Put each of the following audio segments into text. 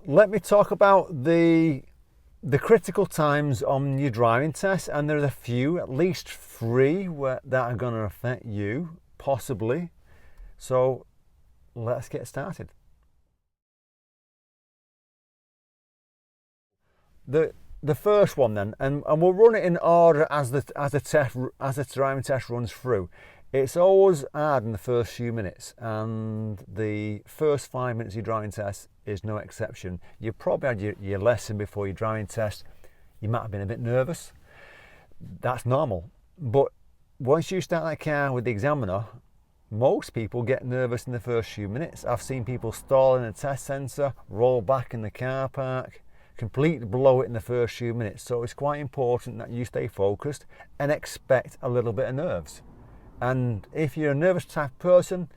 let me talk about the critical times on your driving test, and there's a few, at least three, that are going to affect you, possibly. So let's get started. The first one then, and we'll run it in order as the driving test runs through. It's always hard in the first few minutes, and the first 5 minutes of your driving test is no exception. You probably had your lesson before your driving test. You might have been a bit nervous. That's normal. But once you start that car with the examiner, most people get nervous in the first few minutes. I've seen people stall in a test centre, roll back in the car park, completely blow it in the first few minutes. So it's quite important that you stay focused and expect a little bit of nerves. And if you're a nervous type person,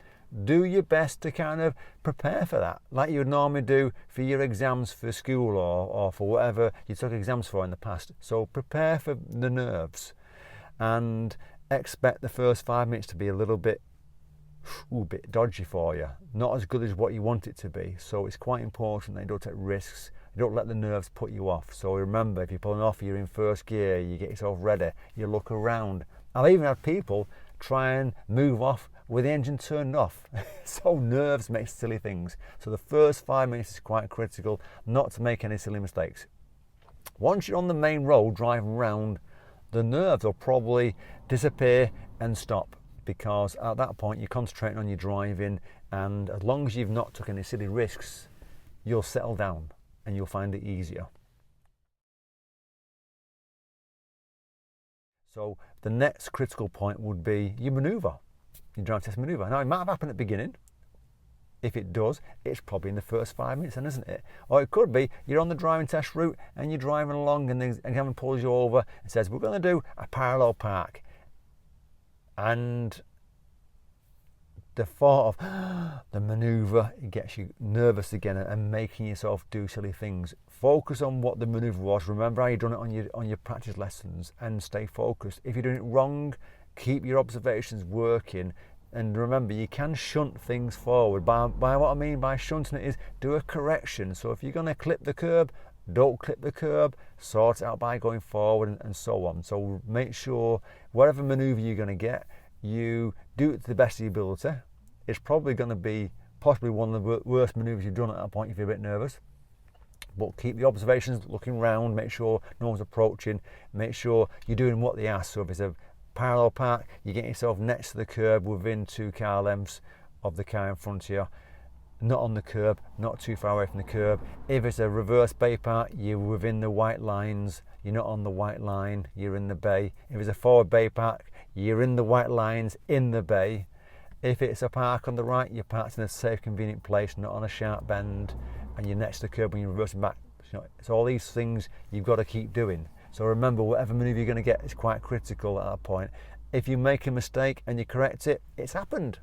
do your best to kind of prepare for that, like you would normally do for your exams for school or for whatever you took exams for in the past. So prepare for the nerves and expect the first 5 minutes to be a little bit dodgy for you, not as good as what you want it to be. So it's quite important that you don't take risks. You don't let the nerves put you off. So remember, if you're pulling off, you're in first gear, you get yourself ready, you look around. I've even had people try and move off with the engine turned off. So nerves make silly things. So the first 5 minutes is quite critical, not to make any silly mistakes. Once you're on the main road driving around, the nerves will probably disappear and stop, because at that point you're concentrating on your driving, and as long as you've not took any silly risks, you'll settle down and you'll find it easier. So the next critical point would be your manoeuvre, your driving test manoeuvre. Now it might have happened at the beginning. If it does, it's probably in the first 5 minutes then, isn't it? Or it could be you're on the driving test route and you're driving along and the examiner pulls you over and says, we're going to do a parallel park. And the thought of the manoeuvre, it gets you nervous again and making yourself do silly things. Focus on what the manoeuvre was. Remember how you've done it on your practice lessons, and stay focused. If you're doing it wrong, keep your observations working. And remember, you can shunt things forward. By what I mean by shunting it is do a correction. So if you're going to clip the curb, don't clip the curb, sort it out by going forward and so on. So make sure whatever manoeuvre you're going to get, you do it to the best of your ability. It's probably going to be possibly one of the worst manoeuvres you've done at that point if you're a bit nervous. But keep the observations, looking round, make sure no one's approaching, make sure you're doing what they ask. So if it's a parallel park, you get yourself next to the curb within 2 car lengths of the car in front of you. Not on the curb, not too far away from the curb. If it's a reverse bay park, you're within the white lines, you're not on the white line, you're in the bay. If it's a forward bay park, you're in the white lines, in the bay. If it's a park on the right, you're parked in a safe, convenient place, not on a sharp bend, and you're next to the curb when you're reversing back. It's all these things you've got to keep doing. So remember, whatever manoeuvre you're going to get is quite critical at that point. If you make a mistake and you correct it, it's happened.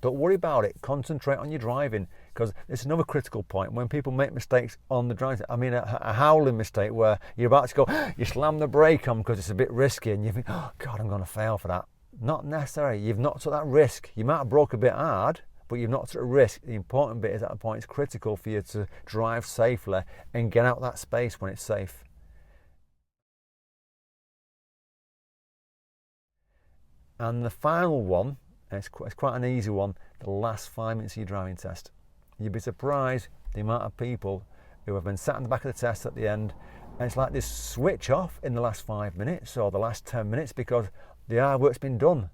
Don't worry about it. Concentrate on your driving, because it's another critical point. When people make mistakes on the driving, I mean a howling mistake where you're about to go, you slam the brake on because it's a bit risky, and you think, oh God, I'm going to fail for that. Not necessary. You've not took that risk. You might have broke a bit hard, but you've not took a risk. The important bit is at that point it's critical for you to drive safely and get out that space when it's safe. And the final one, and it's quite an easy one, the last 5 minutes of your driving test. You'd be surprised the amount of people who have been sat in the back of the test at the end, and it's like this switch off in the last 5 minutes or the last 10 minutes because the hard work's been done.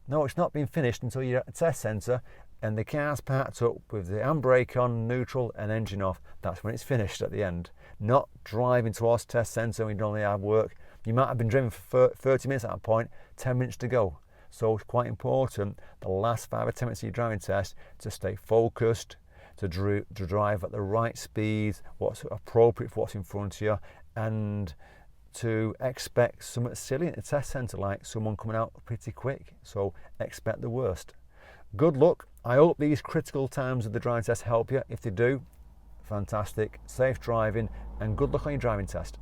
No, it's not been finished until you're at the test centre and the car's parked up with the handbrake on, neutral and engine off. That's when it's finished at the end. Not driving towards the test centre when you've done the hard work. You might have been driving for 30 minutes at that point, 10 minutes to go. So it's quite important the last 5 or 10 minutes of your driving test to stay focused, to drive at the right speed, what's appropriate for what's in front of you, and to expect something silly at the test centre, like someone coming out pretty quick. So expect the worst. Good luck. I hope these critical times of the driving test help you. If they do, fantastic. Safe driving and good luck on your driving test.